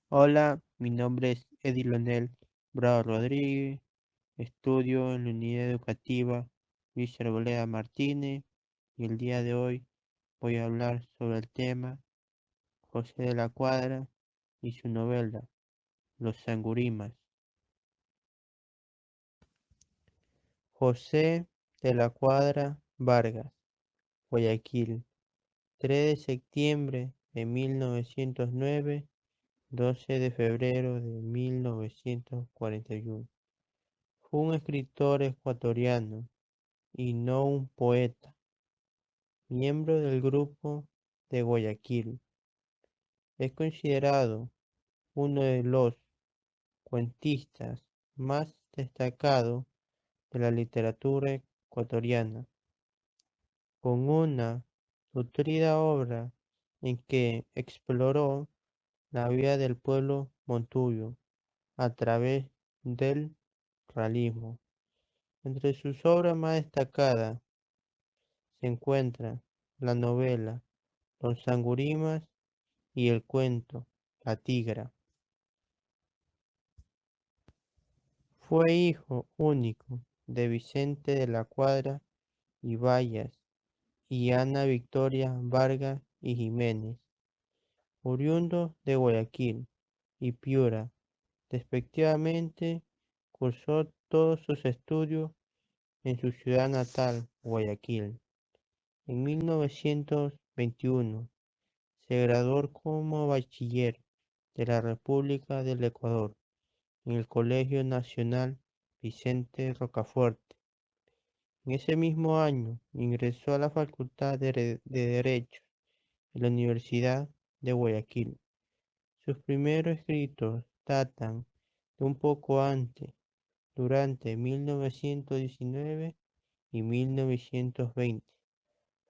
Hola, mi nombre es Edilonel Bravo Rodríguez, estudio en la unidad educativa Luis Arboleda Martínez y el día de hoy voy a hablar sobre el tema José de la Cuadra y su novela Los Sangurimas. José de la Cuadra Vargas, Guayaquil, 3 de septiembre de 1909, 12 de febrero de 1941. Fue un escritor ecuatoriano y no un poeta, miembro del grupo de Guayaquil. Es considerado uno de los cuentistas más destacados de la literatura ecuatoriana, con una nutrida obra en que exploró la vida del pueblo montuyo a través del realismo. Entre sus obras más destacadas se encuentra la novela Los Sangurimas y el cuento La Tigra. Fue hijo único de Vicente de la Cuadra y Vallas y Ana Victoria Vargas y Jiménez, oriundo de Guayaquil y Piura. Respectivamente, cursó todos sus estudios en su ciudad natal, Guayaquil. En 1921 se graduó como bachiller de la República del Ecuador en el Colegio Nacional Vicente Rocafuerte. En ese mismo año ingresó a la Facultad de Derecho de la Universidad de Guayaquil. Sus primeros escritos datan de un poco antes, durante 1919 y 1920.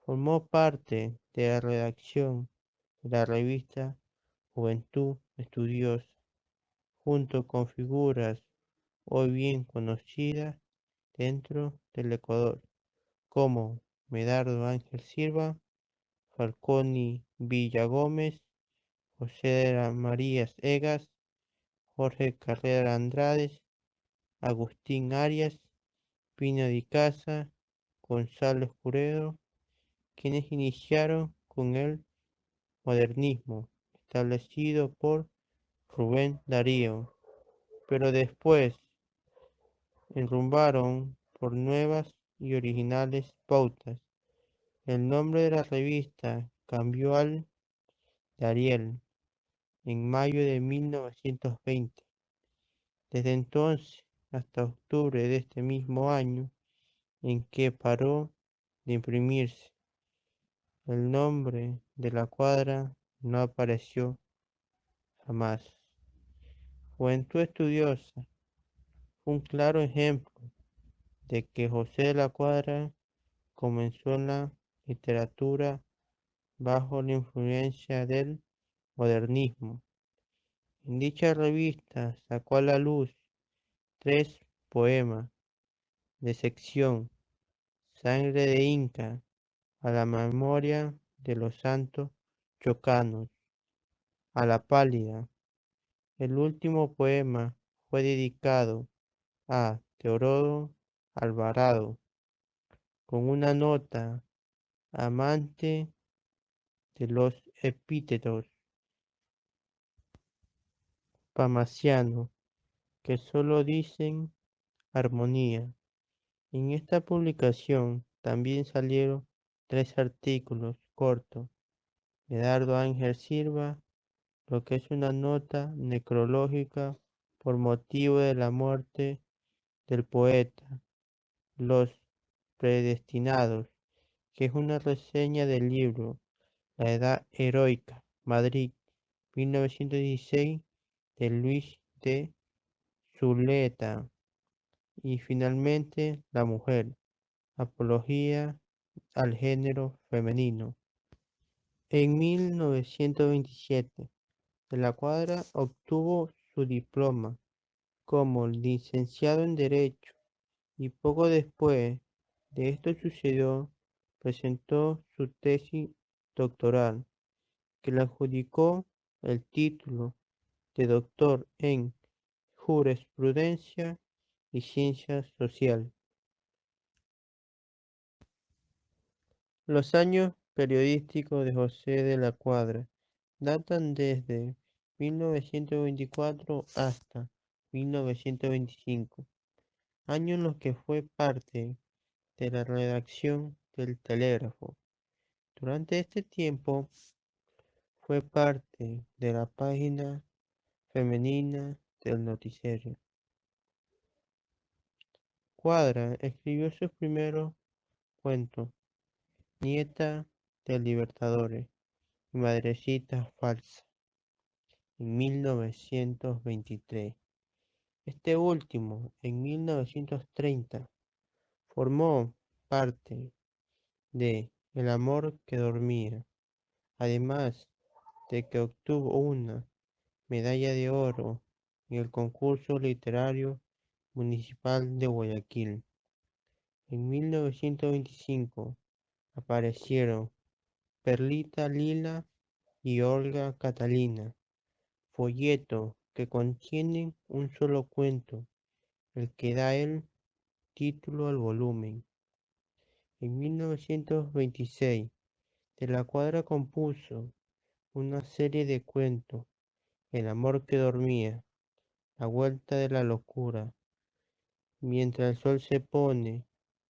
Formó parte de la redacción de la revista Juventud Estudiosa, junto con figuras hoy bien conocidas dentro del Ecuador, como Medardo Ángel Silva, Falconi Villagómez, José de las Marías Egas, Jorge Carrera Andrades, Agustín Arias, Pino de Casa, Gonzalo Escuredo, quienes iniciaron con el modernismo establecido por Rubén Darío, pero después enrumbaron por nuevas y originales pautas. El nombre de la revista cambió al de Ariel en mayo de 1920. Desde entonces hasta octubre de este mismo año en que paró de imprimirse, el nombre de la cuadra no apareció jamás. Juventud Estudiosa fue un claro ejemplo de que José de la Cuadra comenzó en la literatura bajo la influencia del modernismo. En dicha revista sacó a la luz 3 poemas de sección: Sangre de Inca, a la memoria de los santos chocanos, a la pálida. El último poema fue dedicado a Teodoro Alvarado, con una nota amante de los epítetos pamasianos que solo dicen armonía. En esta publicación también salieron 3 artículos cortos de Dardo Ángel Silva, lo que es una nota necrológica por motivo de la muerte del poeta, Los Predestinados, que es una reseña del libro La Edad Heroica, Madrid, 1916, de Luis de Zuleta, y finalmente La Mujer, Apología al Género Femenino. En 1927, de la Cuadra obtuvo su diploma como licenciado en Derecho y poco después de esto sucedió, presentó su tesis doctoral, que le adjudicó el título de doctor en jurisprudencia y ciencia social. Los años periodísticos de José de la Cuadra datan desde 1924 hasta 1925, año en los que fue parte de la redacción del Telégrafo. Durante este tiempo fue parte de la página femenina del noticiero. Cuadra escribió sus primeros cuentos, Nieta de Libertadores y Madrecita Falsa, en 1923. Este último, en 1930, formó parte de El amor que dormía, además de que obtuvo una medalla de oro en el concurso literario municipal de Guayaquil. En 1925 aparecieron Perlita Lila y Olga Catalina, folleto que contienen un solo cuento, el que da el título al volumen. En 1926, De la Cuadra compuso una serie de cuentos, El amor que dormía, La vuelta de la locura, Mientras el sol se pone,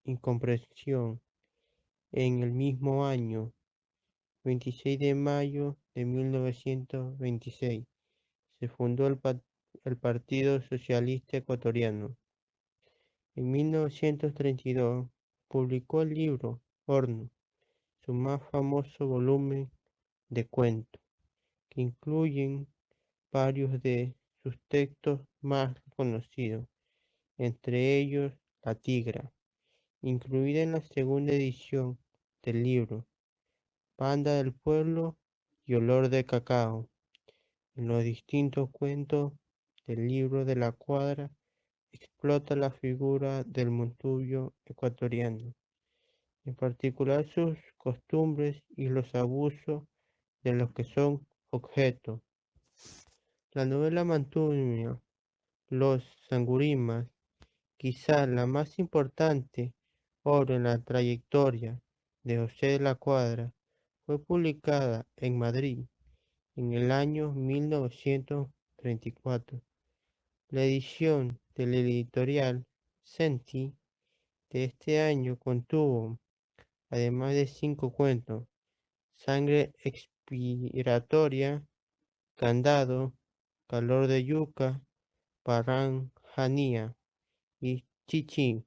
Incomprensión. En el mismo año, 26 de mayo de 1926, se fundó el Partido Socialista Ecuatoriano. En 1932 publicó el libro Horno, su más famoso volumen de cuentos, que incluyen varios de sus textos más reconocidos, entre ellos La Tigra, incluida en la segunda edición del libro, Banda del Pueblo y Olor de Cacao. En los distintos cuentos del libro de la Cuadra explota la figura del montuyo ecuatoriano, en particular sus costumbres y los abusos de los que son objeto. La novela mantuvo Los Sangurimas, quizá la más importante obra en la trayectoria de José de la Cuadra, fue publicada en Madrid en el año 1934. La edición de la editorial Senti de este año contuvo, además de 5 cuentos, Sangre expiratoria, Candado, Calor de yuca, Paranjanía y Chichi,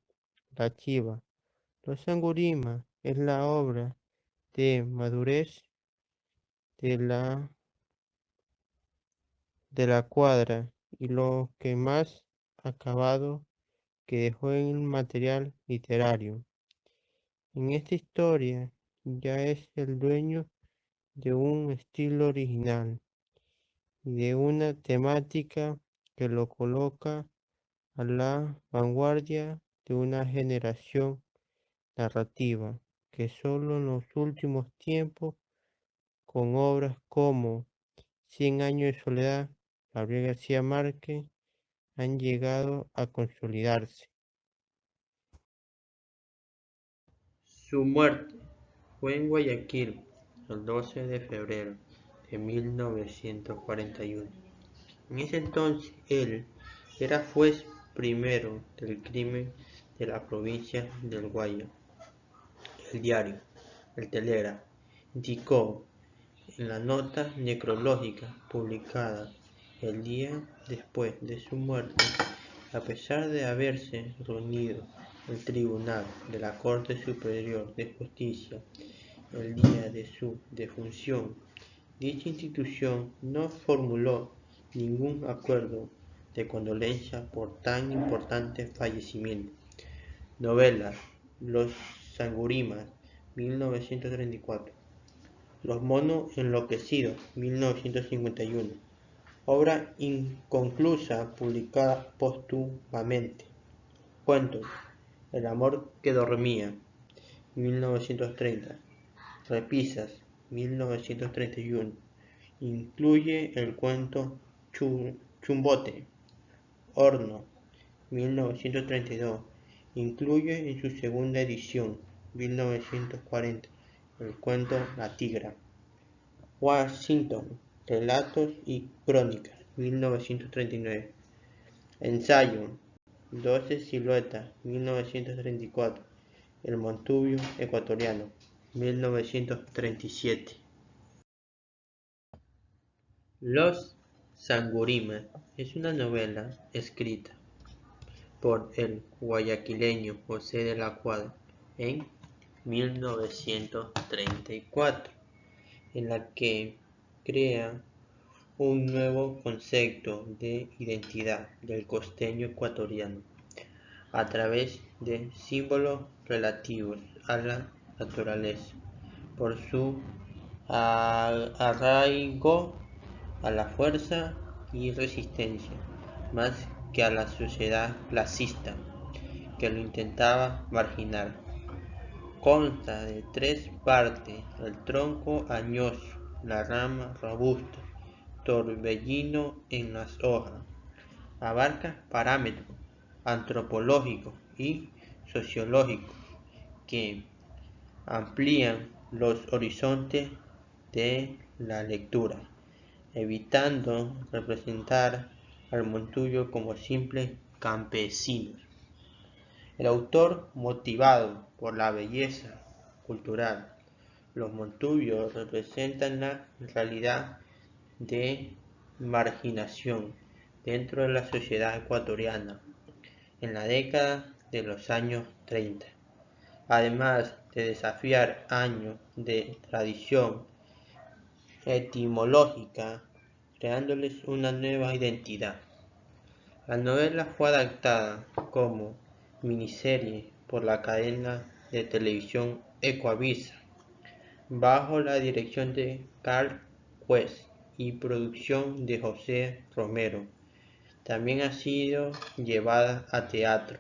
la chiva. Los Sangurimas es la obra de madurez de la Cuadra y lo que más acabado que dejó en el material literario. En esta historia ya es el dueño de un estilo original y de una temática que lo coloca a la vanguardia de una generación narrativa que solo en los últimos tiempos, con obras como Cien años de soledad, Gabriel García Márquez, han llegado a consolidarse. Su muerte fue en Guayaquil el 12 de febrero de 1941. En ese entonces él era juez primero del crimen de la provincia del Guayas. El diario El Telégrafo indicó en la nota necrológica publicada el día después de su muerte, a pesar de haberse reunido el Tribunal de la Corte Superior de Justicia el día de su defunción, dicha institución no formuló ningún acuerdo de condolencia por tan importante fallecimiento. Novela Los Sangurimas, 1934. Los monos enloquecidos, 1951. Obra inconclusa publicada póstumamente. Cuentos El amor que dormía, 1930. Repisas, 1931. Incluye el cuento Chumbote, Horno, 1932. Incluye en su segunda edición, 1940, el cuento La Tigra. Washington, Relatos y Crónicas, 1939. Ensayo, 12 siluetas, 1934. El Montubio ecuatoriano, 1937. Los Sangurimas es una novela escrita por el guayaquileño José de la Cuadra en 1934, en la que crea un nuevo concepto de identidad del costeño ecuatoriano a través de símbolos relativos a la naturaleza, por su arraigo a la fuerza y resistencia, más que a la sociedad clasista que lo intentaba marginar. Consta de 3 partes: el tronco añoso, la rama robusta, torbellino en las hojas. Abarca parámetros antropológicos y sociológicos que amplían los horizontes de la lectura, evitando representar al Montuyo como simple campesino. El autor, motivado por la belleza cultural, los Montuyos representan la realidad de marginación dentro de la sociedad ecuatoriana en la década de los años 30, además de desafiar años de tradición etimológica, creándoles una nueva identidad. La novela fue adaptada como miniserie por la cadena de televisión Ecuavisa, bajo la dirección de Carl Juez y producción de José Romero. También ha sido llevada a teatro.